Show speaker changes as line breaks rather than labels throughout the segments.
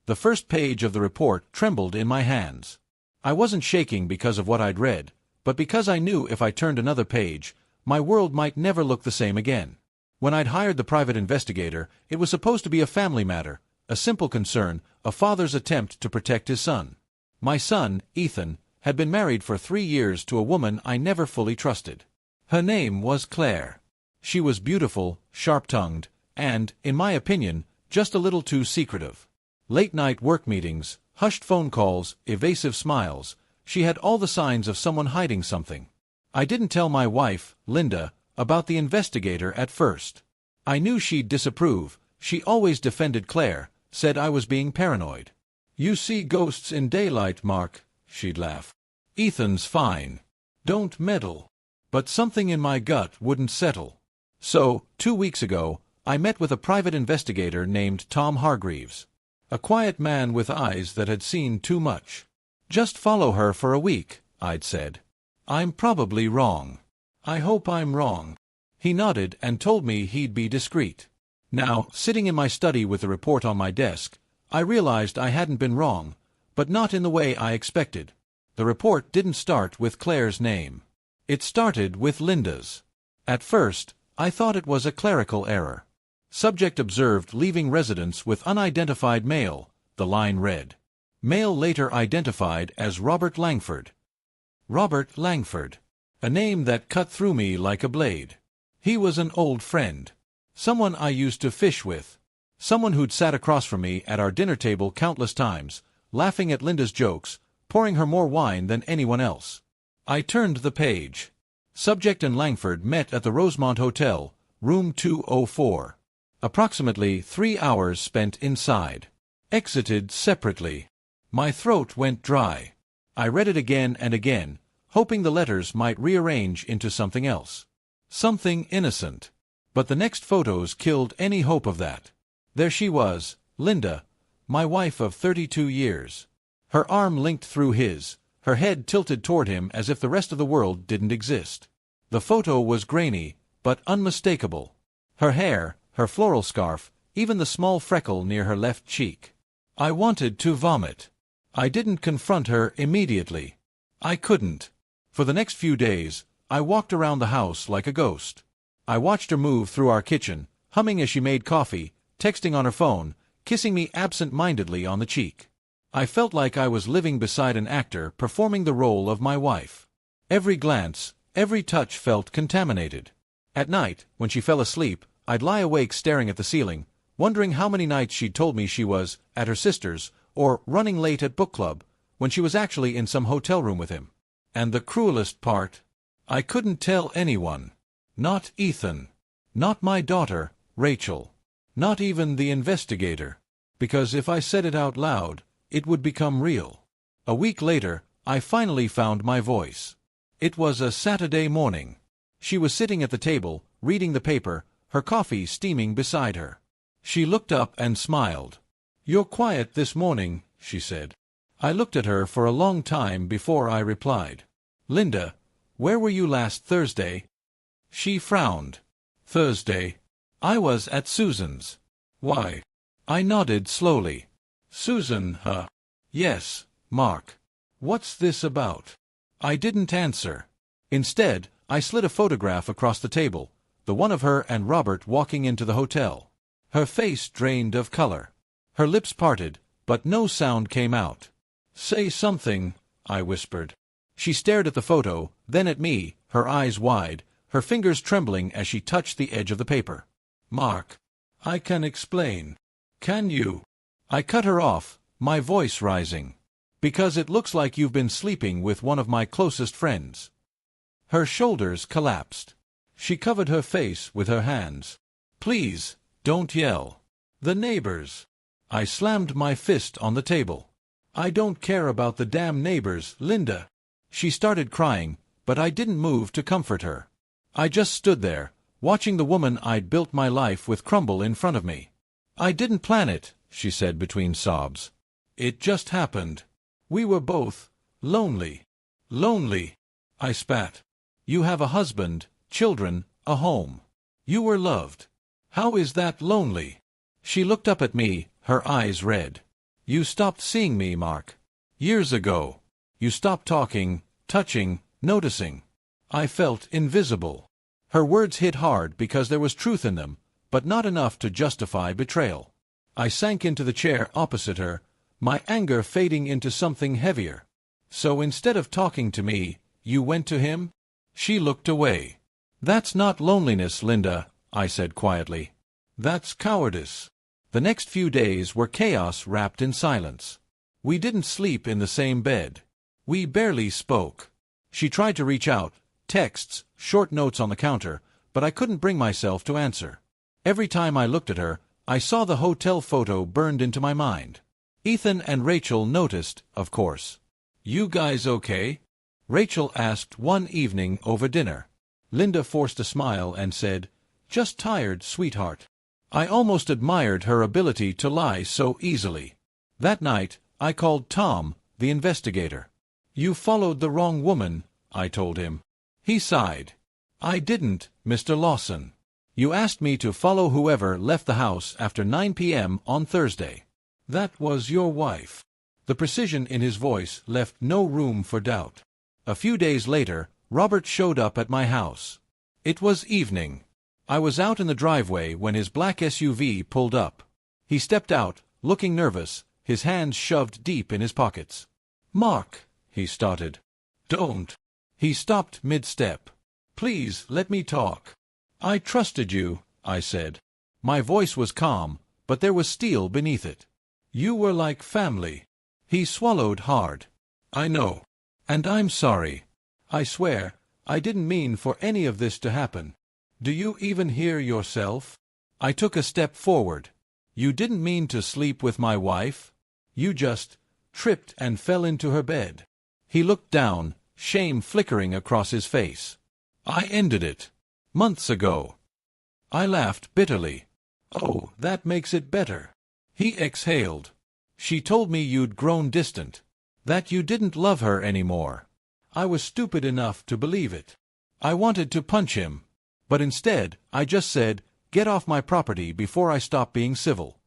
The first page of the report trembled in my hands. I wasn't shaking because of what I'd read, but because I knew if I turned another page, my world might never look the same again. When I'd hired the private investigator, it was supposed to be a family matter, a simple concern, a father's attempt to protect his son. My son, Ethan, had been married for 3 years to a woman I never fully trusted. Her name was Claire. She was beautiful, sharp-tongued, and, in my opinion, just a little too secretive. Late-night work meetings, hushed phone calls, evasive smiles. She had all the signs of someone hiding something. I didn't tell my wife, Linda, about the investigator at first. I knew she'd disapprove. She always defended Claire, said I was being paranoid. "You see ghosts in daylight, Mark," she'd laugh. "Ethan's fine. Don't meddle." But something in my gut wouldn't settle. So, 2 weeks ago, I met with a private investigator named Tom Hargreaves. A quiet man with eyes that had seen too much. "Just follow her for a week," I'd said. "I'm probably wrong. I hope I'm wrong." He nodded and told me he'd be discreet. Now, sitting in my study with the report on my desk, I realized I hadn't been wrong, but not in the way I expected. The report didn't start with Claire's name. It started with Linda's. At first, I thought it was a clerical error. Subject observed leaving residence with unidentified male, the line read. Male later identified as Robert Langford. Robert Langford. A name that cut through me like a blade. He was an old friend. Someone I used to fish with. Someone who'd sat across from me at our dinner table countless times, laughing at Linda's jokes, pouring her more wine than anyone else. I turned the page. Subject and Langford met at the Rosemont Hotel, room 204. Approximately 3 hours spent inside. Exited separately. My throat went dry. I read it again and again, hoping the letters might rearrange into something else. Something innocent. But the next photos killed any hope of that. There she was, Linda, my wife of 32 years. Her arm linked through his, her head tilted toward him as if the rest of the world didn't exist. The photo was grainy, but unmistakable. Her hair, her floral scarf, even the small freckle near her left cheek. I wanted to vomit. I didn't confront her immediately. I couldn't. For the next few days, I walked around the house like a ghost. I watched her move through our kitchen, humming as she made coffee, texting on her phone, kissing me absent-mindedly on the cheek. I felt like I was living beside an actor performing the role of my wife. Every glance, every touch felt contaminated. At night, when she fell asleep, I'd lie awake staring at the ceiling, wondering how many nights she'd told me she was at her sister's or running late at book club, when she was actually in some hotel room with him. And the cruelest part, I couldn't tell anyone. Not Ethan. Not my daughter, Rachel. Not even the investigator. Because if I said it out loud, it would become real. A week later, I finally found my voice. It was a Saturday morning. She was sitting at the table, reading the paper, her coffee steaming beside her. She looked up and smiled. "You're quiet this morning," she said. I looked at her for a long time before I replied. "Linda, where were you last Thursday?" She frowned. "Thursday? I was at Susan's." "Why?" I nodded slowly. "Susan, huh?" "Yes, Mark. What's this about?" I didn't answer. Instead, I slid a photograph across the table, the one of her and Robert walking into the hotel. Her face drained of color. Her lips parted, but no sound came out. "Say something," I whispered. She stared at the photo, then at me, her eyes wide, her fingers trembling as she touched the edge of the paper. "Mark, I can explain. Can you?" I cut her off, my voice rising. "Because it looks like you've been sleeping with one of my closest friends." Her shoulders collapsed. She covered her face with her hands. "Please, don't yell. The neighbors." I slammed my fist on the table. "I don't care about the damn neighbors, Linda." She started crying, but I didn't move to comfort her. I just stood there, watching the woman I'd built my life with crumble in front of me. "I didn't plan it," she said between sobs. "It just happened. We were both lonely." "Lonely?" I spat. "You have a husband, children, a home. You were loved. How is that lonely?" She looked up at me, her eyes red. You stopped seeing me, Mark. Years ago. You stopped talking, touching, noticing. I felt invisible. Her words hit hard because there was truth in them, but not enough to justify betrayal. I sank into the chair opposite her, my anger fading into something heavier. So instead of talking to me, you went to him? She looked away. That's not loneliness, Linda, I said quietly. That's cowardice. The next few days were chaos wrapped in silence. We didn't sleep in the same bed. We barely spoke. She tried to reach out, texts, short notes on the counter, but I couldn't bring myself to answer. Every time I looked at her, I saw the hotel photo burned into my mind. Ethan and Rachel noticed, of course. You guys okay? Rachel asked one evening over dinner. Linda forced a smile and said, Just tired, sweetheart. I almost admired her ability to lie so easily. That night, I called Tom, the investigator. You followed the wrong woman, I told him. He sighed. I didn't, Mr. Lawson. You asked me to follow whoever left the house after 9 p.m. on Thursday. That was your wife. The precision in his voice left no room for doubt. A few days later, Robert showed up at my house. It was evening. I was out in the driveway when his black SUV pulled up. He stepped out, looking nervous, his hands shoved deep in his pockets. Mark, he started. Don't. He stopped mid-step. Please, let me talk. I trusted you, I said. My voice was calm, but there was steel beneath it. You were like family. He swallowed hard. I know. And I'm sorry. I swear, I didn't mean for any of this to happen. Do you even hear yourself? I took a step forward. You didn't mean to sleep with my wife? You just tripped and fell into her bed. He looked down, shame flickering across his face. I ended it. Months ago. I laughed bitterly. Oh, that makes it better. He exhaled. She told me you'd grown distant. That you didn't love her anymore. I was stupid enough to believe it. I wanted to punch him. But instead, I just said, Get off my property before I stop being civil.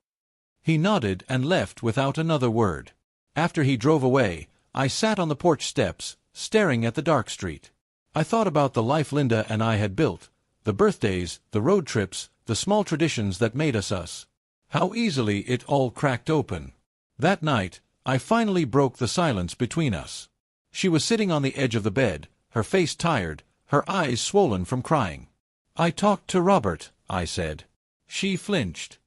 He nodded and left without another word. After he drove away, I sat on the porch steps, staring at the dark street. I thought about the life Linda and I had built, the birthdays, the road trips, the small traditions that made us us. How easily it all cracked open. That night, I finally broke the silence between us. She was sitting on the edge of the bed, her face tired, her eyes swollen from crying. I talked to Robert, I said. She flinched.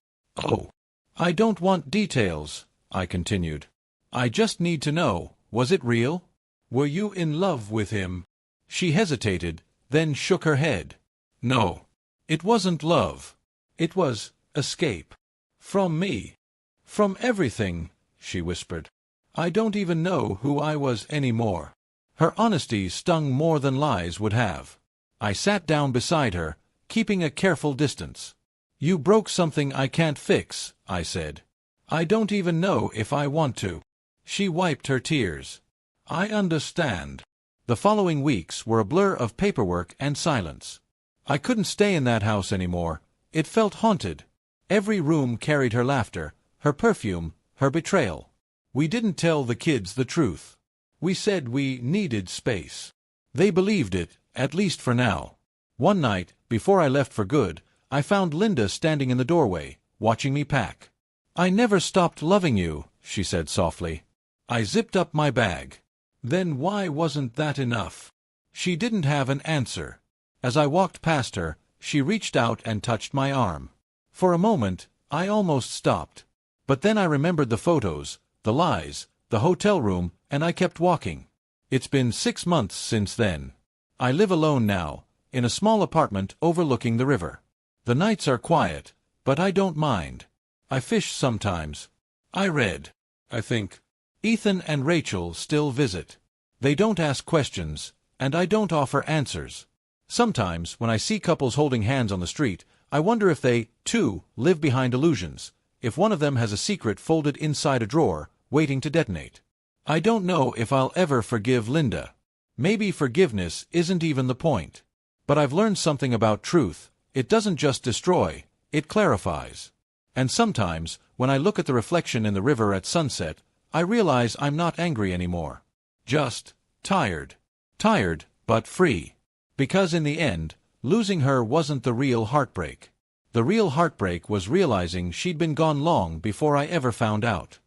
Oh. I don't want details, I continued. I just need to know, was it real? Were you in love with him? She hesitated, then shook her head. No. It wasn't love. It was escape. From me. From everything, she whispered. I don't even know who I was anymore. Her honesty stung more than lies would have. I sat down beside her, keeping a careful distance. You broke something I can't fix, I said. I don't even know if I want to. She wiped her tears. I understand. The following weeks were a blur of paperwork and silence. I couldn't stay in that house anymore. It felt haunted. Every room carried her laughter, her perfume, her betrayal. We didn't tell the kids the truth. We said we needed space. They believed it, at least for now. One night, before I left for good, I found Linda standing in the doorway, watching me pack. I never stopped loving you, she said softly. I zipped up my bag. Then why wasn't that enough? She didn't have an answer. As I walked past her, she reached out and touched my arm. For a moment, I almost stopped. But then I remembered the photos, the lies, the hotel room, and I kept walking. It's been 6 months since then. I live alone now, in a small apartment overlooking the river. The nights are quiet, but I don't mind. I fish sometimes. I read. I think. Ethan and Rachel still visit. They don't ask questions, and I don't offer answers. Sometimes, when I see couples holding hands on the street, I wonder if they, too, live behind illusions, if one of them has a secret folded inside a drawer, waiting to detonate. I don't know if I'll ever forgive Linda. Maybe forgiveness isn't even the point. But I've learned something about truth. It doesn't just destroy, it clarifies. And sometimes, when When I look at the reflection in the river at sunset, I realize I'm not angry anymore. Just tired. Tired, but free. Because in the end, losing her wasn't the real heartbreak. The real heartbreak was realizing she'd been gone long before I ever found out.